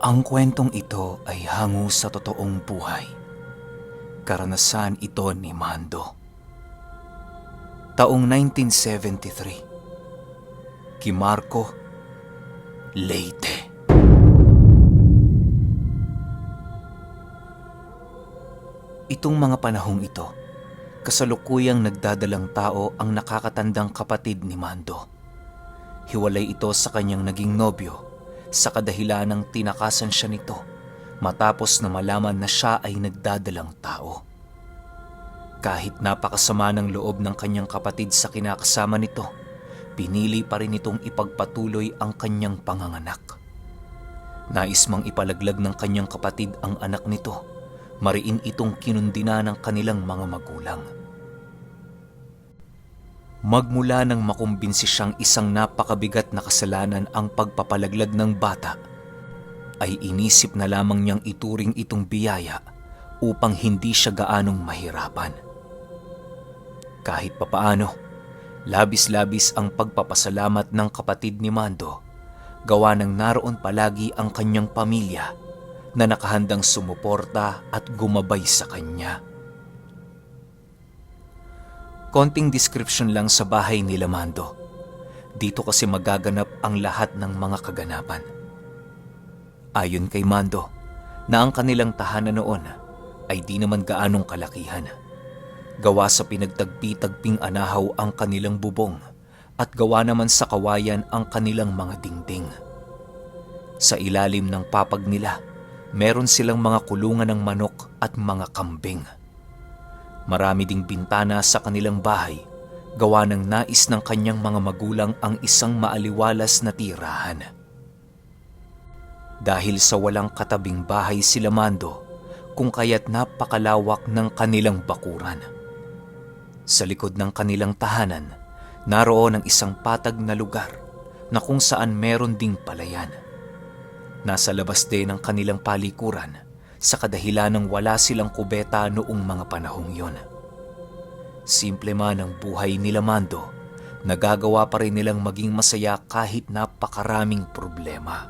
Ang kwentong ito ay hango sa totoong buhay. Karanasan ito ni Mando. Taong 1973. Kimarco, Leyte. Itong mga panahong ito, kasalukuyang nagdadalang tao ang nakakatandang kapatid ni Mando. Hiwalay ito sa kanyang naging nobyo sa kadahilanang tinakasan siya nito matapos na malaman na siya ay nagdadalang tao. Kahit napakasama ng loob ng kanyang kapatid sa kinakasama nito, pinili pa rin itong ipagpatuloy ang kanyang panganganak. Nais mang ipalaglag ng kanyang kapatid ang anak nito, mariin itong kinundina ng kanilang mga magulang. Magmula nang makumbinsi siyang isang napakabigat na kasalanan ang pagpapalaglag ng bata, ay inisip na lamang niyang ituring itong biyaya upang hindi siya gaanong mahirapan. Kahit papaano, labis-labis ang pagpapasalamat ng kapatid ni Mando, gawa ng naroon palagi ang kanyang pamilya na nakahandang sumuporta at gumabay sa kanya. Konting description lang sa bahay nila Mando. Dito kasi magaganap ang lahat ng mga kaganapan. Ayon kay Mando, na ang kanilang tahanan noon ay di naman gaanong kalakihan. Gawa sa pinagtagpi-tagping anahaw ang kanilang bubong at gawa naman sa kawayan ang kanilang mga dingding. Sa ilalim ng papag nila, meron silang mga kulungan ng manok at mga kambing. Marami ding bintana sa kanilang bahay, gawa ng nais ng kanyang mga magulang ang isang maaliwalas na tirahan. Dahil sa walang katabing bahay sila Mando, kung kaya't napakalawak ng kanilang bakuran. Sa likod ng kanilang tahanan, naroon ang isang patag na lugar na kung saan meron ding palayan. Nasa labas din ng kanilang palikuran sa kadahilanang wala silang kubeta noong mga panahong yon. Simple man ang buhay nila Mando, nagagawa pa rin nilang maging masaya kahit napakaraming problema.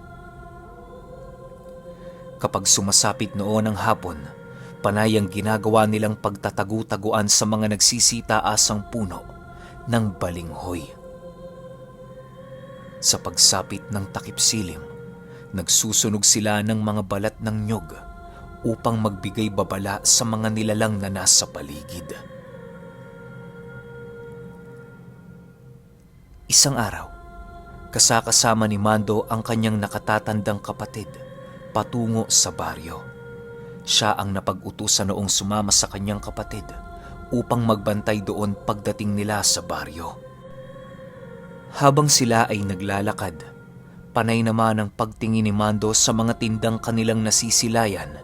Kapag sumasapit noon ang hapon, panay ang ginagawa nilang pagtatagu-taguan sa mga nagsisitaasang puno ng balinghoy. Sa pagsapit ng takip silim, nagsusunog sila ng mga balat ng nyog upang magbigay babala sa mga nilalang na nasa paligid. Isang araw, kasakasama ni Mando ang kanyang nakatatandang kapatid patungo sa baryo. Siya ang napag-utusan noong sumama sa kanyang kapatid upang magbantay doon pagdating nila sa baryo. Habang sila ay naglalakad, panay naman ang pagtingin ni Mando sa mga tindang kanilang nasisilayan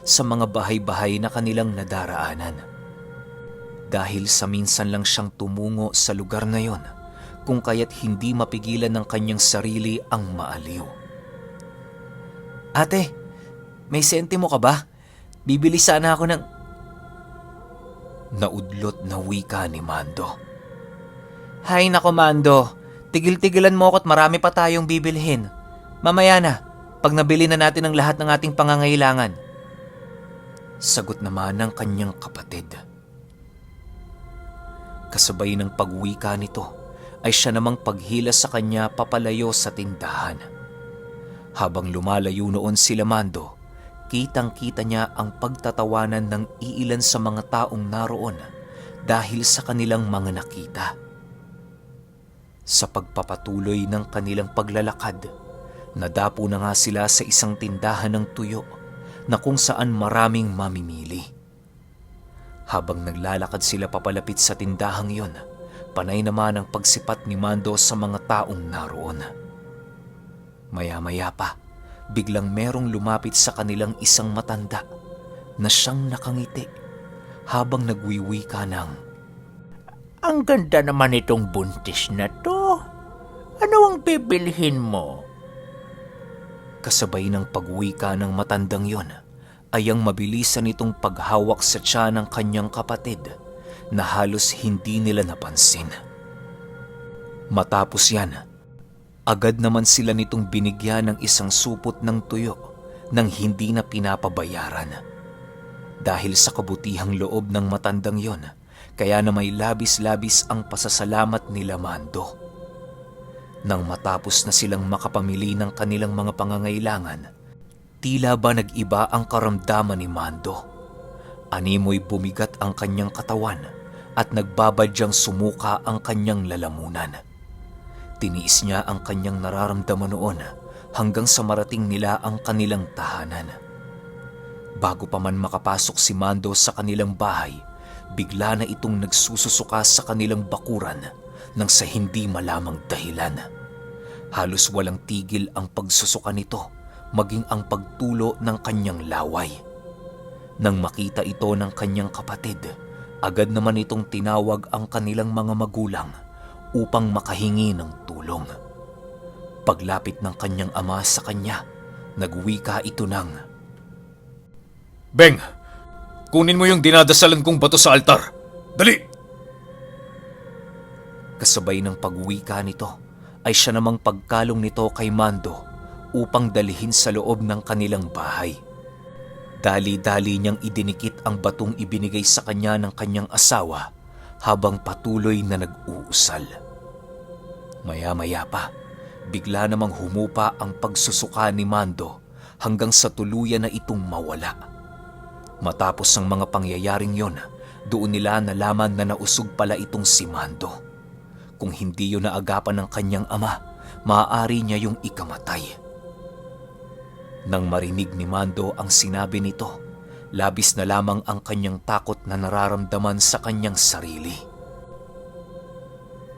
sa mga bahay-bahay na kanilang nadaraanan. Dahil sa minsan lang siyang tumungo sa lugar na yon, kung kaya't hindi mapigilan ng kanyang sarili ang maaliw. Ate, may sentimo ka ba? Bibili sana ako ng... Naudlot na wika ni Mando. Hay nako Mando, tigil-tigilan mo ako't marami pa tayong bibilhin. Mamaya na, pag nabili na natin ang lahat ng ating pangangailangan. Sagot naman ng kanyang kapatid. Kasabay ng pagwika nito, ay siya namang paghila sa kanya papalayo sa tindahan. Habang lumalayo noon sila Mando, kitang-kita niya ang pagtatawanan ng iilan sa mga taong naroon dahil sa kanilang mga nakita. Sa pagpapatuloy ng kanilang paglalakad, nadapo na nga sila sa isang tindahan ng tuyo na kung saan maraming mamimili. Habang naglalakad sila papalapit sa tindahang yon, panay naman ang pagsipat ni Mando sa mga taong naroon. Maya-maya pa, biglang merong lumapit sa kanilang isang matanda na siyang nakangiti habang nagwiwika ng, Ang ganda naman itong buntis na to. Ano ang bibilhin mo? Kasabay ng pagwika ng matandang yon, ay ang mabilisan nitong paghawak sa tiyan ng kanyang kapatid na halos hindi nila napansin. Matapos yan, agad naman sila nitong binigyan ng isang supot ng tuyo nang hindi na pinapabayaran. Dahil sa kabutihang loob ng matandang yon, kaya na may labis-labis ang pasasalamat nila Mando. Nang matapos na silang makapamili ng kanilang mga pangangailangan, tila ba nag-iba ang karamdaman ni Mando. Animoy bumigat ang kanyang katawan at nagbabadyang sumuka ang kanyang lalamunan. Tiniis niya ang kanyang nararamdaman noon hanggang sa marating nila ang kanilang tahanan. Bago pa man makapasok si Mando sa kanilang bahay, bigla na itong nagsususuka sa kanilang bakuran nang sa hindi malamang dahilan. Halos walang tigil ang pagsusuka nito, maging ang pagtulo ng kanyang laway. Nang makita ito ng kanyang kapatid, agad naman itong tinawag ang kanilang mga magulang upang makahingi ng tulong. Paglapit ng kanyang ama sa kanya, nagwika ito ng, Beng, kunin mo yung dinadasalan kong bato sa altar. Dali! Kasabay ng pagwika nito ay siya namang pagkalong nito kay Mando upang dalhin sa loob ng kanilang bahay. Dali-dali niyang idinikit ang batong ibinigay sa kanya ng kanyang asawa habang patuloy na nag-uusal. Maya-maya pa, bigla namang humupa ang pagsusuka ni Mando hanggang sa tuluyan na itong mawala. Matapos ang mga pangyayaring yon, doon nila nalaman na nausog pala itong si Mando. Kung hindi yun naagapan ng kanyang ama, maaari niya yung ikamatay. Nang marinig ni Mando ang sinabi nito, labis na lamang ang kanyang takot na nararamdaman sa kanyang sarili.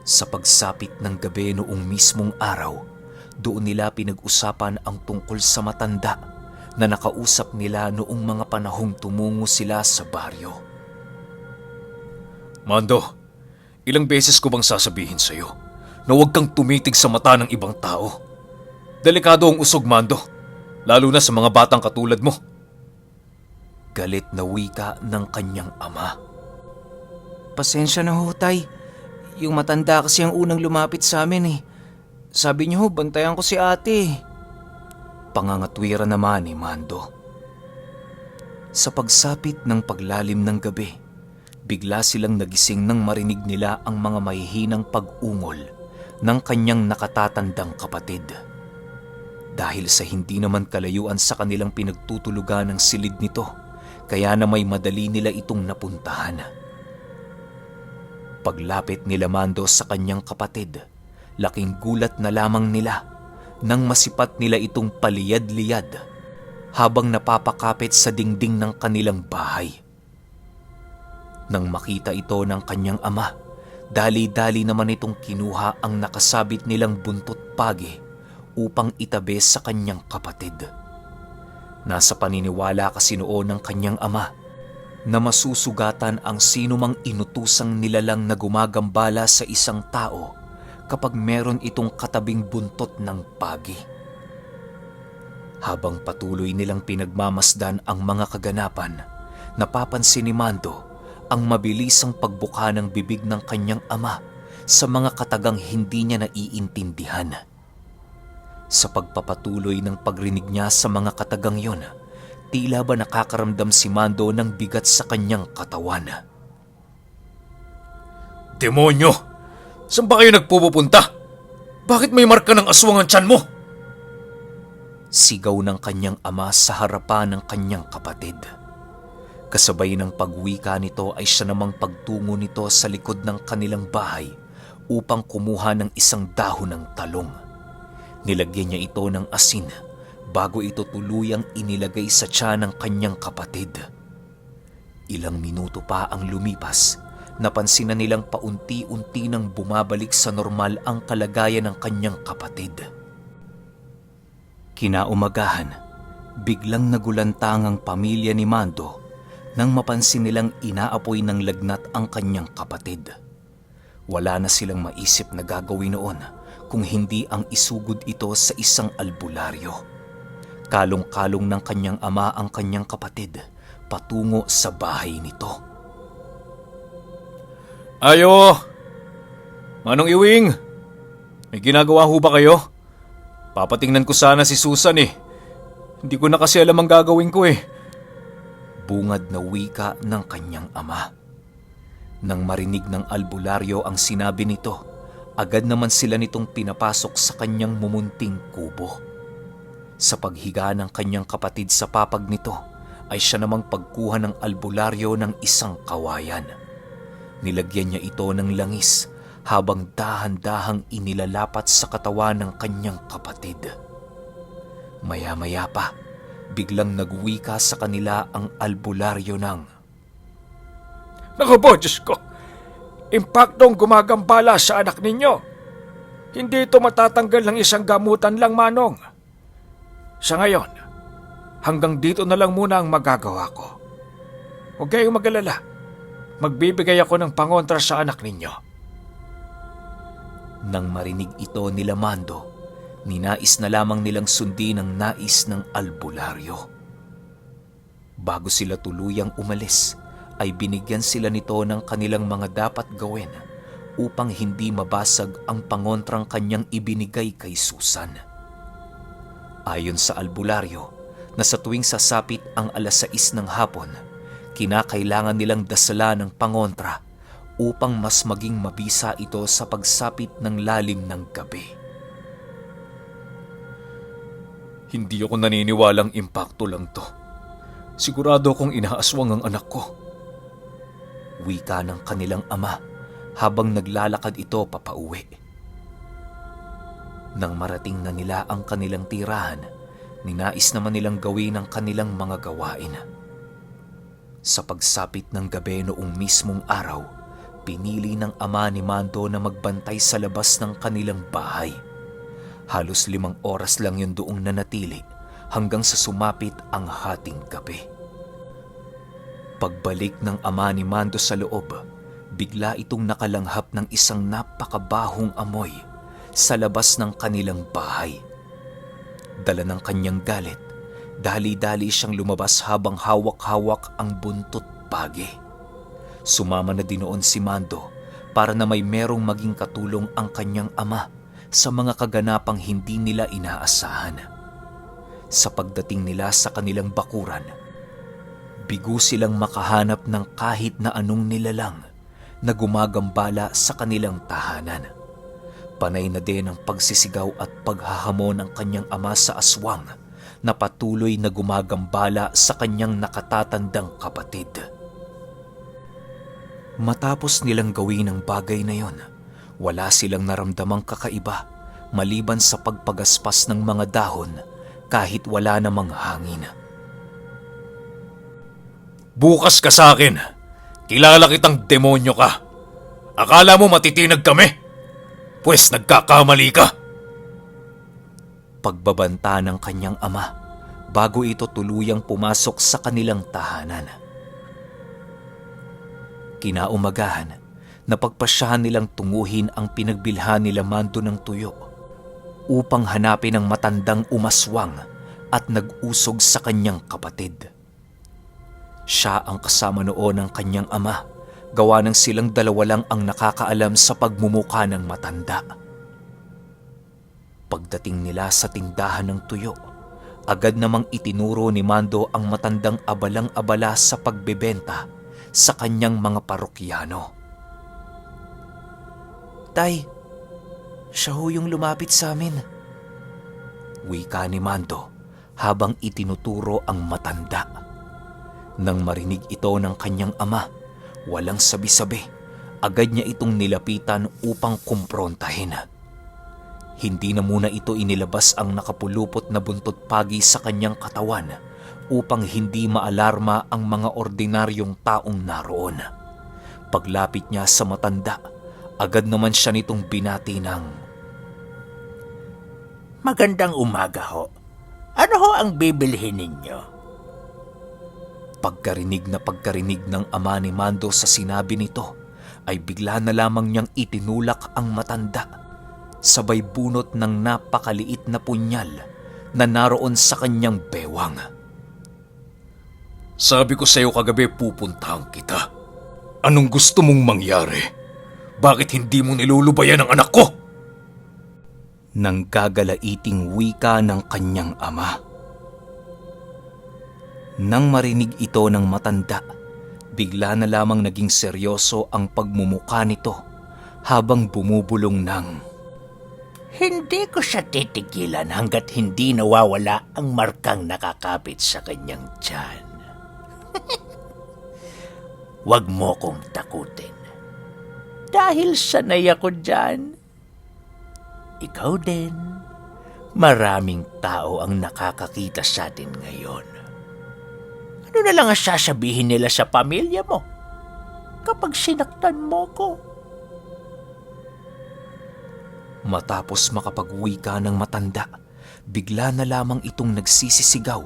Sa pagsapit ng gabi noong mismong araw, doon nila pinag-usapan ang tungkol sa matanda na nakausap nila noong mga panahong tumungo sila sa baryo. Mando, ilang beses ko bang sasabihin sa'yo na huwag kang tumitig sa mata ng ibang tao? Delikado ang usog, Mando, lalo na sa mga batang katulad mo. Galit na wika ng kanyang ama. Pasensya na ho, tay. Yung matanda kasi ang unang lumapit sa amin eh. Sabi niyo ho, bantayan ko si ate. Pangangatwira naman ni Mando. Sa pagsapit ng paglalim ng gabi, bigla silang nagising nang marinig nila ang mga mahihinang pag-ungol ng kanyang nakatatandang kapatid. Dahil sa hindi naman kalayuan sa kanilang pinagtutulugan ng silid nito, kaya na may madali nila itong napuntahan. Paglapit nila Mando sa kanyang kapatid, laking gulat na lamang nila nang masipat nila itong paliyad-liyad habang napapakapit sa dingding ng kanilang bahay. Nang makita ito ng kanyang ama, dali-dali naman itong kinuha ang nakasabit nilang buntot pagi upang itabi sa kanyang kapatid. Nasa paniniwala kasi noon ng kanyang ama na masusugatan ang sinumang inutusang nilalang na gumagambala sa isang tao kapag meron itong katabing buntot ng pagi. Habang patuloy nilang pinagmamasdan ang mga kaganapan, napapansin ni Mando ang mabilisang pagbuka ng bibig ng kanyang ama sa mga katagang hindi niya naiintindihan. Sa pagpapatuloy ng pagrinig niya sa mga katagang yon, tila ba nakakaramdam si Mando ng bigat sa kanyang katawan. Demonyo! Saan ba kayo nagpupunta? Bakit may marka ng aswang ang tiyan mo? Sigaw ng kanyang ama sa harapan ng kanyang kapatid. Kasabay ng pagwika nito ay siya namang pagtungo nito sa likod ng kanilang bahay upang kumuha ng isang dahon ng talong. Nilagyan niya ito ng asin bago ito tuluyang inilagay sa tiyan ng kanyang kapatid. Ilang minuto pa ang lumipas, napansin na nilang paunti-unti nang bumabalik sa normal ang kalagayan ng kanyang kapatid. Kinaumagahan, biglang nagulantang ang pamilya ni Mando nang mapansin nilang inaapoy ng lagnat ang kanyang kapatid. Wala na silang maisip na gagawin noon kung hindi ang isugod ito sa isang albularyo. Kalong-kalong ng kanyang ama ang kanyang kapatid patungo sa bahay nito. Ayo! Manong Iwing! May ginagawa ho ba kayo? Papatingnan ko sana si Susan eh. Hindi ko na kasi alam ang gagawin ko eh. Bungad na wika ng kanyang ama. Nang marinig ng albularyo ang sinabi nito, agad naman sila nitong pinapasok sa kanyang mumunting kubo. Sa paghiga ng kanyang kapatid sa papag nito, ay siya namang pagkuha ng albularyo ng isang kawayan. Nilagyan niya ito ng langis habang dahan-dahang inilalapat sa katawan ng kanyang kapatid. Maya-maya pa, biglang nagwika sa kanila ang albularyo ng, Naku po, Diyos ko! Impaktong gumagambala sa anak ninyo. Hindi ito matatanggal ng isang gamutan lang, Manong. Sa ngayon, hanggang dito na lang muna ang magagawa ko. Huwag kayong mag-alala. Magbibigay ako ng pangontra sa anak ninyo. Nang marinig ito nila Mando, ninais na lamang nilang sundin ang nais ng albularyo. Bago sila tuluyang umalis, ay binigyan sila nito ng kanilang mga dapat gawin upang hindi mabasag ang pangontrang kanyang ibinigay kay Susan. Ayon sa albularyo, na sa tuwing sasapit ang 6:00 ng hapon, kinakailangan nilang dasala ng pangontra upang mas maging mabisa ito sa pagsapit ng lalim ng gabi. Hindi ako naniniwalang impakto lang to. Sigurado akong inaaswang ang anak ko. Wika ng kanilang ama habang naglalakad ito papauwi. Nang marating na nila ang kanilang tirahan, ninais naman nilang gawin ang kanilang mga gawain. Sa pagsapit ng gabi noong mismong araw, pinili ng ama ni Mando na magbantay sa labas ng kanilang bahay. Halos 5 oras lang yun doong nanatili hanggang sa sumapit ang hating gabi. Pagbalik ng ama ni Mando sa loob, bigla itong nakalanghap ng isang napakabahong amoy sa labas ng kanilang bahay. Dala ng kanyang galit, dali-dali siyang lumabas habang hawak-hawak ang buntot pagi. Sumama na din noon si Mando para na may merong maging katulong ang kanyang ama sa mga kaganapang hindi nila inaasahan. Sa pagdating nila sa kanilang bakuran, bigo silang makahanap ng kahit na anong nilalang na gumagambala sa kanilang tahanan. Panay na din ang pagsisigaw at paghahamon ng kanyang ama sa aswang na patuloy na gumagambala sa kanyang nakatatandang kapatid. Matapos nilang gawin ang bagay na yon, wala silang naramdamang kakaiba maliban sa pagpagaspas ng mga dahon kahit wala namang hangin. Bukas ka sa akin. Kilala kitang demonyo ka. Akala mo matitinag kami? Pwes nagkakamali ka. Pagbabanta ng kanyang ama bago ito tuluyang pumasok sa kanilang tahanan. Kinaumagahan, napagpasyahan nilang tunguhin ang pinagbilhan nila Mando ng tuyo upang hanapin ang matandang umaswang at nag-usog sa kanyang kapatid. Siya ang kasama noon ng kanyang ama, gawa ng silang dalawa lang ang nakakaalam sa pagmumuka ng matanda. Pagdating nila sa tindahan ng tuyo, agad namang itinuro ni Mando ang matandang abalang-abala sa pagbebenta sa kanyang mga parokyano. Tay, siya ho yung lumapit sa amin. Wika ni Mando habang itinuturo ang matanda. Nang marinig ito ng kanyang ama, walang sabi-sabi, agad niya itong nilapitan upang kumprontahin. Hindi na muna ito inilabas ang nakapulupot na buntot pagi sa kanyang katawan upang hindi maalarma ang mga ordinaryong taong naroon. Paglapit niya sa matanda, agad naman siya nitong binati ng, Magandang umaga ho. Ano ho ang bibilhin ninyo? Pagkarinig ng ama ni Mando sa sinabi nito, ay bigla na lamang niyang itinulak ang matanda, sabay bunot ng napakaliit na punyal na naroon sa kanyang bewang. Sabi ko sa'yo kagabi pupuntahan kita. Anong gusto mong mangyari? Bakit hindi mo nilulubayan ang anak ko? Nang gagalaiting wika ng kanyang ama. Nang marinig ito ng matanda, bigla na lamang naging seryoso ang pagmumuka nito habang bumubulong ng, Hindi ko siya titigilan hanggat hindi nawawala ang markang nakakapit sa kanyang tiyan. Huwag mo kong takutin. Dahil sanay ako dyan. Ikaw din. Maraming tao ang nakakakita sa atin ngayon. Ano na lang ang sasabihin nila sa pamilya mo kapag sinaktan mo ko? Matapos makapag-uwi ka ng matanda, bigla na lamang itong nagsisisigaw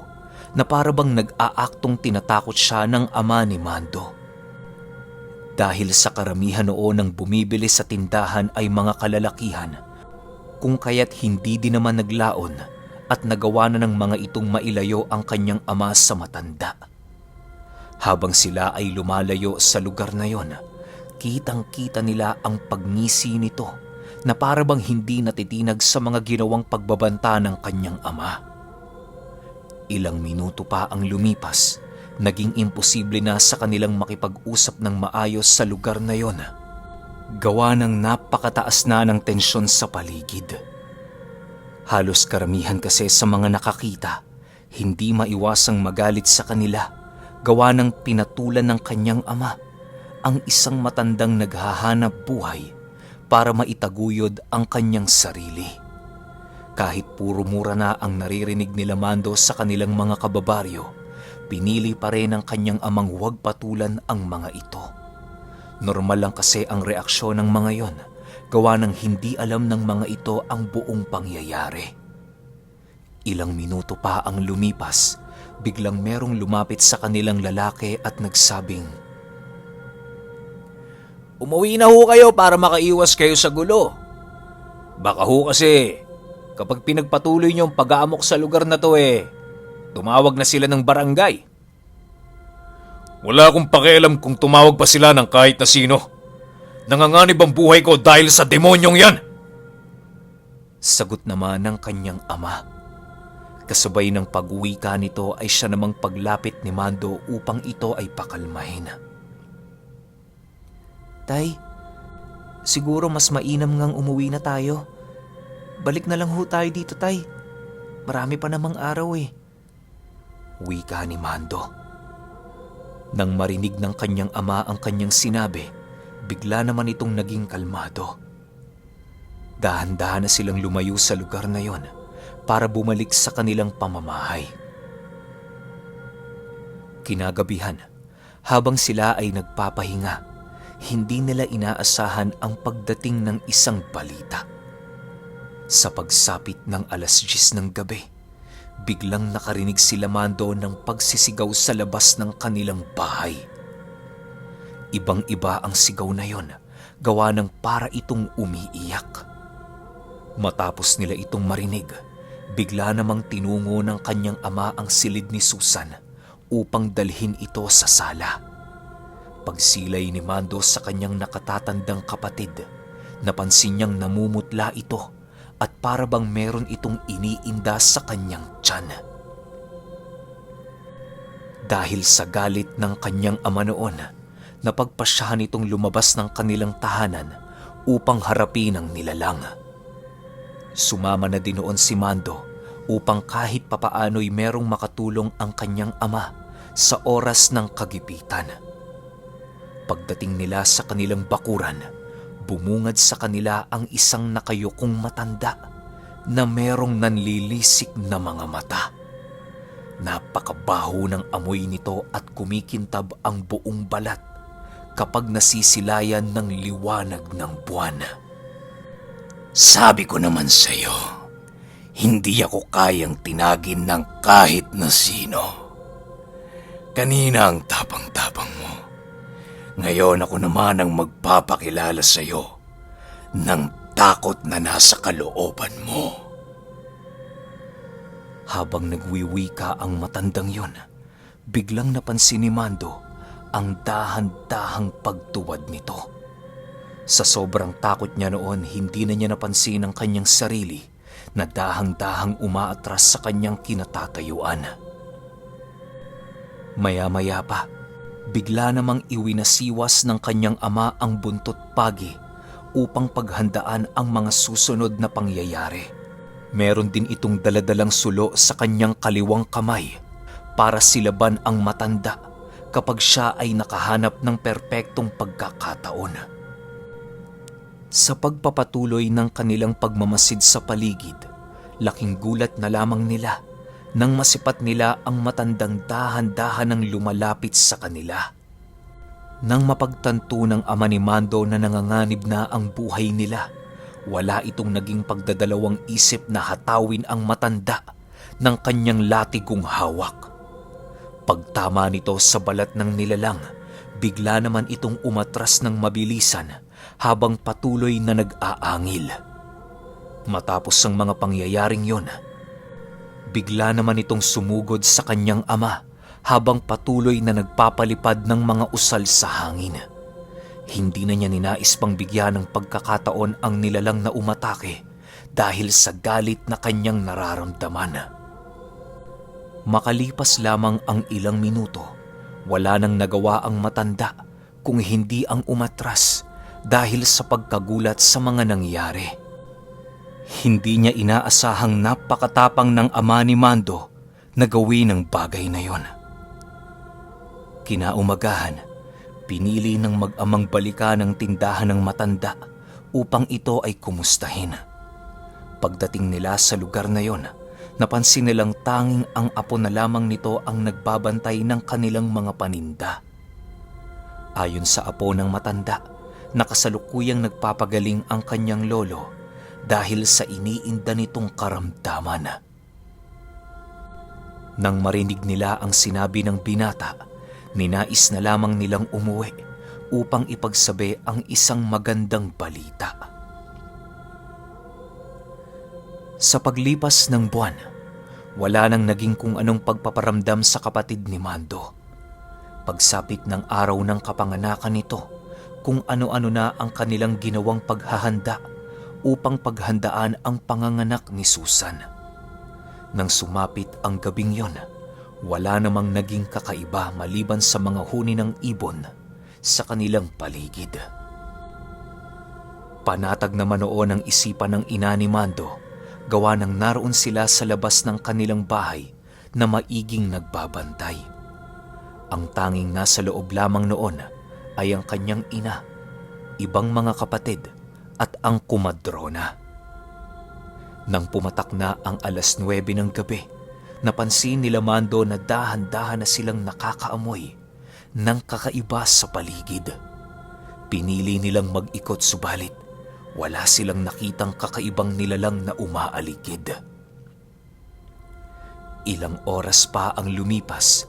na parabang nag-aaktong tinatakot siya ng ama ni Mando. Dahil sa karamihan noon ng bumibili sa tindahan ay mga kalalakihan, kung kaya't hindi din naman naglaon at nagawa na ng mga itong mailayo ang kanyang ama sa matanda. Habang sila ay lumalayo sa lugar na yon, kitang-kita nila ang pagngisi nito na parabang hindi natitinag sa mga ginawang pagbabanta ng kanyang ama. Ilang minuto pa ang lumipas, naging imposible na sa kanilang makipag-usap ng maayos sa lugar na yon. Gawa ng napakataas na ng tensyon sa paligid. Halos karamihan kasi sa mga nakakita, hindi maiwasang magalit sa kanila, gawa ng pinatulan ng kanyang ama, ang isang matandang naghahanap buhay para maitaguyod ang kanyang sarili. Kahit puro mura na ang naririnig nila Mando sa kanilang mga kababaryo, pinili pa rin ng kanyang amang huwag patulan ang mga ito. Normal lang kasi ang reaksyon ng mga yon, gawa ng hindi alam ng mga ito ang buong pangyayari. Ilang minuto pa ang lumipas, biglang merong lumapit sa kanilang lalaki at nagsabing, Umuwi na ho kayo para makaiwas kayo sa gulo. Baka ho kasi kapag pinagpatuloy niyo ang pag-aamok sa lugar na to tumawag na sila ng barangay. Wala akong pakialam kung tumawag pa sila ng kahit na sino. Nanganganib ang buhay ko dahil sa demonyong yan. sagot naman ng kanyang ama. Kasabay ng pag-uwi ka nito ay siya namang paglapit ni Mando upang ito ay pakalmahin. Tay, siguro mas mainam ngang umuwi na tayo. Balik na lang ho tayo dito, Tay. Marami pa namang araw Wika ni Mando. Nang marinig ng kanyang ama ang kanyang sinabi, bigla naman itong naging kalmado. Dahan-dahan na silang lumayo sa lugar na yon para bumalik sa kanilang pamamahay. Kinagabihan, habang sila ay nagpapahinga, hindi nila inaasahan ang pagdating ng isang balita. Sa pagsapit ng 10:00 ng gabi, biglang nakarinig sila Mando ng pagsisigaw sa labas ng kanilang bahay. Ibang-iba ang sigaw na yon, gawa ng para itong umiiyak. Matapos nila itong marinig, bigla namang tinungo ng kanyang ama ang silid ni Susan upang dalhin ito sa sala. Pagsilay ni Mando sa kanyang nakatatandang kapatid, napansin niyang namumutla ito at parabang meron itong iniinda sa kanyang tiyan. Dahil sa galit ng kanyang ama noon, napagpasyahan itong lumabas ng kanilang tahanan upang harapin ang nilalang. Sumama na din noon si Mando upang kahit papaano'y merong makatulong ang kanyang ama sa oras ng kagipitan. Pagdating nila sa kanilang bakuran, bumungad sa kanila ang isang nakayukong matanda na merong nanlilisik na mga mata. Napakabaho ng amoy nito at kumikintab ang buong balat kapag nasisilayan ng liwanag ng buwan. Sabi ko naman sa'yo, hindi ako kayang tinagin ng kahit na sino. Kanina ang tapang-tapang mo. Ngayon ako naman ang magpapakilala sa'yo ng takot na nasa kalooban mo. Habang nagwiwika ang matandang yon, biglang napansin ni Mando ang dahan-dahang pagtuwad nito. Sa sobrang takot niya noon, hindi na niya napansin ang kanyang sarili na dahang-dahang umaatras sa kanyang kinatatayuan. Maya-maya pa, bigla namang iwinasiwas ng kanyang ama ang buntot pagi upang paghandaan ang mga susunod na pangyayari. Meron din itong daladalang sulo sa kanyang kaliwang kamay para silaban ang matanda kapag siya ay nakahanap ng perpektong pagkakataon. Sa pagpapatuloy ng kanilang pagmamasid sa paligid, laking gulat na lamang nila nang masipat nila ang matandang dahan-dahan ng lumalapit sa kanila. Nang mapagtanto ng ama ni Mando na nanganganib na ang buhay nila, wala itong naging pagdadalawang isip na hatawin ang matanda ng kanyang latigong hawak. Pagtama nito sa balat ng nilalang, bigla naman itong umatras ng mabilisan habang patuloy na nag-aangil. Matapos ang mga pangyayaring yon, bigla naman itong sumugod sa kanyang ama habang patuloy na nagpapalipad ng mga usal sa hangin. Hindi na niya ninais pang bigyan ng pagkakataon ang nilalang na umatake dahil sa galit na kanyang nararamdaman. Makalipas lamang ang ilang minuto, wala nang nagawa ang matanda kung hindi ang umatras dahil sa pagkagulat sa mga nangyari. Hindi niya inaasahang napakatapang ng ama ni Mando na gawin ang bagay na yon. Kinaumagahan, pinili ng mag-amang balikan ang tindahan ng matanda upang ito ay kumustahin. Pagdating nila sa lugar na yon, napansin nilang tanging ang apo na lamang nito ang nagbabantay ng kanilang mga paninda. Ayon sa apo ng matanda, nakasalukuyang nagpapagaling ang kanyang lolo dahil sa iniinda nitong karamdaman. Nang marinig nila ang sinabi ng binata, ninais na lamang nilang umuwi upang ipagsabi ang isang magandang balita. Sa paglipas ng buwan, wala nang naging kung anong pagpaparamdam sa kapatid ni Mando. Pagsapit ng araw ng kapanganakan nito, kung ano-ano na ang kanilang ginawang paghahanda upang paghandaan ang panganganak ni Susan. Nang sumapit ang gabing yon, wala namang naging kakaiba maliban sa mga huni ng ibon sa kanilang paligid. Panatag naman noon ang isipan ng ina ni Mando, gawa ng naroon sila sa labas ng kanilang bahay na maiging nagbabantay. Ang tanging nasa loob lamang noon ay ang kanyang ina, ibang mga kapatid at ang kumadrona. Nang pumatak na ang 9:00 ng gabi, napansin nila Mando na dahan-dahan na silang nakakaamoy ng kakaiba sa paligid. Pinili nilang mag-ikot subalit wala silang nakitang kakaibang nilalang na umaaligid. Ilang oras pa ang lumipas,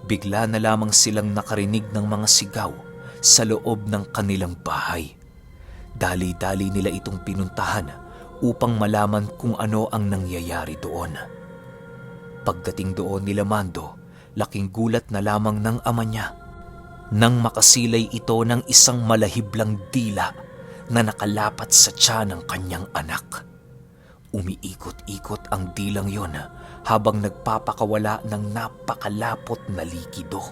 bigla na lamang silang nakarinig ng mga sigaw sa loob ng kanilang bahay. Dali-dali nila itong pinuntahan upang malaman kung ano ang nangyayari doon. Pagdating doon nila Mando, laking gulat na lamang ng ama niya nang makasilay ito ng isang malahiblang dila na nakalapat sa tiyan ng kanyang anak. Umiikot-ikot ang dilang yon habang nagpapakawala ng napakalapot na likido.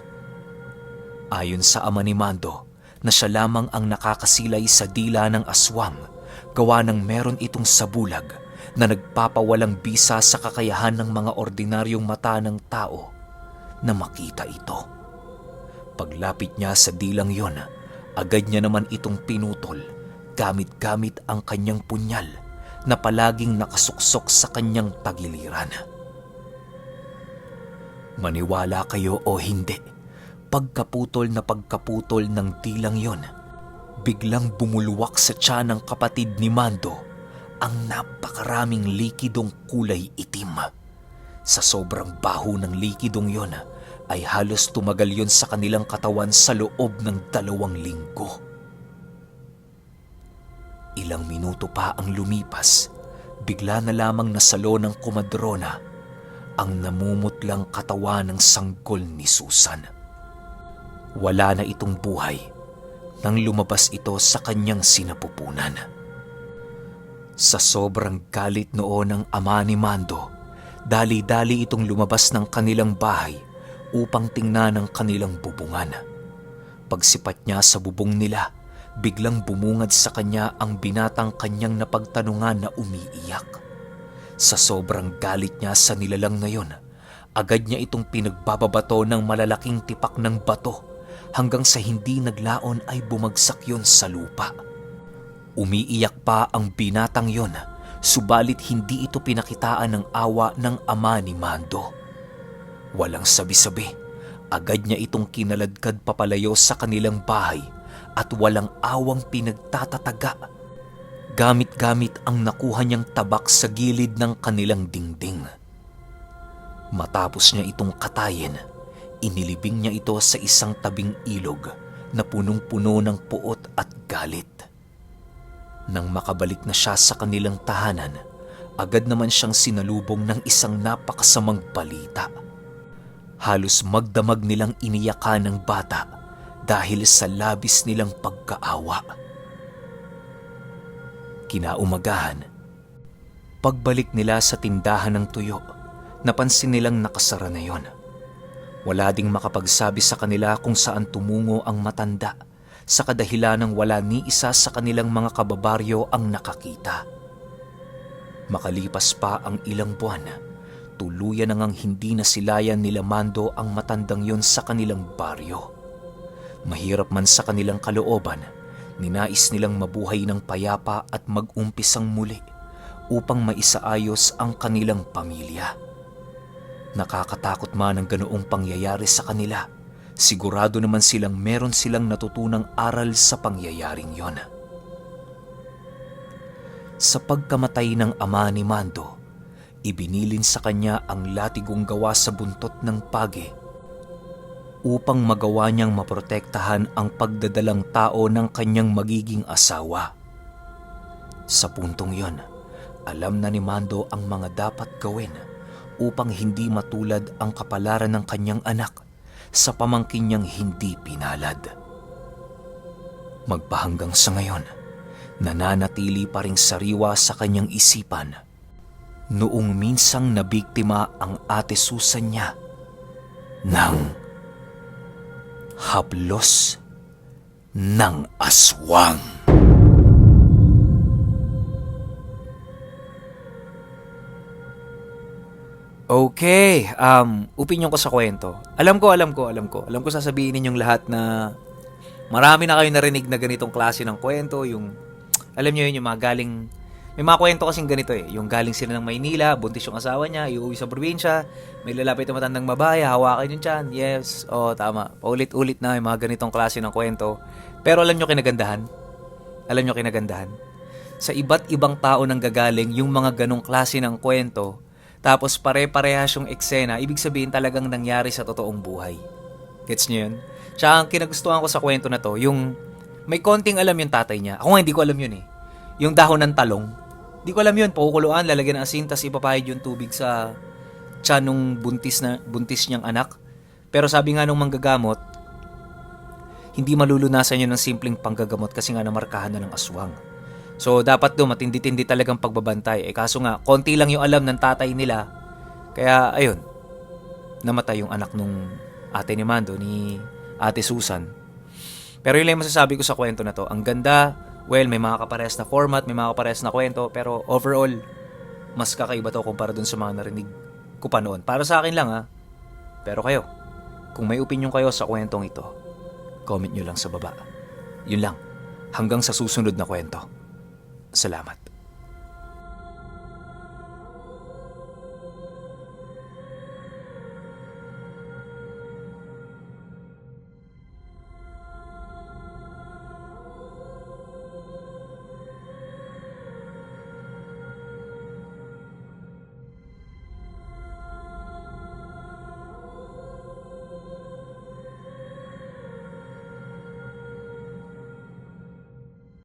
Ayon sa ama ni Mando, na siya lamang ang nakakasilay sa dila ng aswang, gawa ng meron itong sabulag na nagpapawalang bisa sa kakayahan ng mga ordinaryong mata ng tao na makita ito. Paglapit niya sa dilang yon, agad niya naman itong pinutol gamit-gamit ang kanyang punyal na palaging nakasuksok sa kanyang tagiliran. Maniwala kayo o hindi, pagkaputol ng tilang yon, biglang bumulwak sa tiyan ng kapatid ni Mando ang napakaraming likidong kulay itim. Sa sobrang baho ng likidong yon, ay halos tumagal yon sa kanilang katawan sa loob ng 2 linggo. Ilang minuto pa ang lumipas, bigla na lamang nasalo ng kumadrona ang namumutlang katawan ng sanggol ni Susan. Wala na itong buhay nang lumabas ito sa kanyang sinapupunan. Sa sobrang galit noon ng ama ni Mando, dali-dali itong lumabas ng kanilang bahay upang tingnan ang kanilang bubungan. Pagsipat niya sa bubong nila, biglang bumungad sa kanya ang binatang kanyang napagtanungan na umiiyak. Sa sobrang galit niya sa nilalang na yon, agad niya itong pinagbababato ng malalaking tipak ng bato hanggang sa hindi naglaon ay bumagsak yon sa lupa. Umiiyak pa ang binatang yon, subalit hindi ito pinakitaan ng awa ng ama ni Mando. Walang sabi-sabi, agad niya itong kinaladkad papalayo sa kanilang bahay at walang awang pinagtatataga. Gamit-gamit ang nakuha niyang tabak sa gilid ng kanilang dingding. Matapos niya itong katayin, inilibing niya ito sa isang tabing ilog na punong-puno ng puot at galit. Nang makabalik na siya sa kanilang tahanan, agad naman siyang sinalubong ng isang napakasamang balita. Halos magdamag nilang iniyakan ng bata dahil sa labis nilang pagkaawa. Kinaumagahan, pagbalik nila sa tindahan ng tuyo, napansin nilang nakasara na yon. Wala ding makapagsabi sa kanila kung saan tumungo ang matanda, sa kadahilan ng wala ni isa sa kanilang mga kababaryo ang nakakita. Makalipas pa ang ilang buwan, tuluyan na ngang hindi nasilayan nila Mando ang matandang yon sa kanilang baryo. Mahirap man sa kanilang kalooban, ninais nilang mabuhay ng payapa at mag-umpisang muli upang maisaayos ang kanilang pamilya. Nakakatakot man ang ganoong pangyayari sa kanila, sigurado naman silang meron silang natutunang aral sa pangyayaring yon. Sa pagkamatay ng ama ni Mando, ibinilin sa kanya ang latigong gawa sa buntot ng pagi upang magawa niyang maprotektahan ang pagdadalang tao ng kanyang magiging asawa. Sa puntong yon, alam na ni Mando ang mga dapat gawin upang hindi matulad ang kapalaran ng kanyang anak sa pamangkin niyang hindi pinalad. Magpahanggang sa ngayon, nananatili pa ring sariwa sa kanyang isipan noong minsang nabiktima ang ate Susan niya ng haplos ng aswang. Okay, opinion ko sa kwento. Alam ko sasabihin ninyong lahat na marami na kayo narinig na ganitong klase ng kwento, yung alam niyo yun, yung mga galing, may mga kwento kasing ganito yung galing sila ng Maynila, buntis yung asawa niya, iuwi sa probinsya, may lalapit na matandang babae, hawakan yung tiyan, yes, tama, paulit-ulit na yung mga ganitong klase ng kwento. Pero alam niyo kinagandahan? Sa iba't ibang tao nang gagaling yung mga ganong klase ng kwento, tapos pare-parehas yung eksena, ibig sabihin talagang nangyari sa totoong buhay. Gets niyo yun? Tsaka ang kinagustuhan ko sa kwento na to, yung may konting alam yung tatay niya. Ako nga hindi ko alam yun eh. Yung dahon ng talong, hindi ko alam yun. Pakukuluan, lalagyan ng asin, tas ipapahid yung tubig sa tiyan nung buntis niyang anak. Pero sabi nga nung manggagamot, hindi malulunasan yun ng simpleng panggagamot kasi nga namarkahan na ng aswang. So, dapat doon, matindi-tindi talagang pagbabantay. Kaso nga, konti lang yung alam ng tatay nila. Kaya, ayun, namatay yung anak nung ate ni Mando, ni ate Susan. Pero yun lang yung masasabi ko sa kwento na to. Ang ganda, well, may mga kaparehas na format, may mga kaparehas na kwento, pero overall, mas kakaiba to kumpara dun sa mga narinig ko pa noon. Para sa akin lang Pero kayo, kung may opinion kayo sa kwentong ito, comment nyo lang sa baba. Yun lang. Hanggang sa susunod na kwento. Salamat.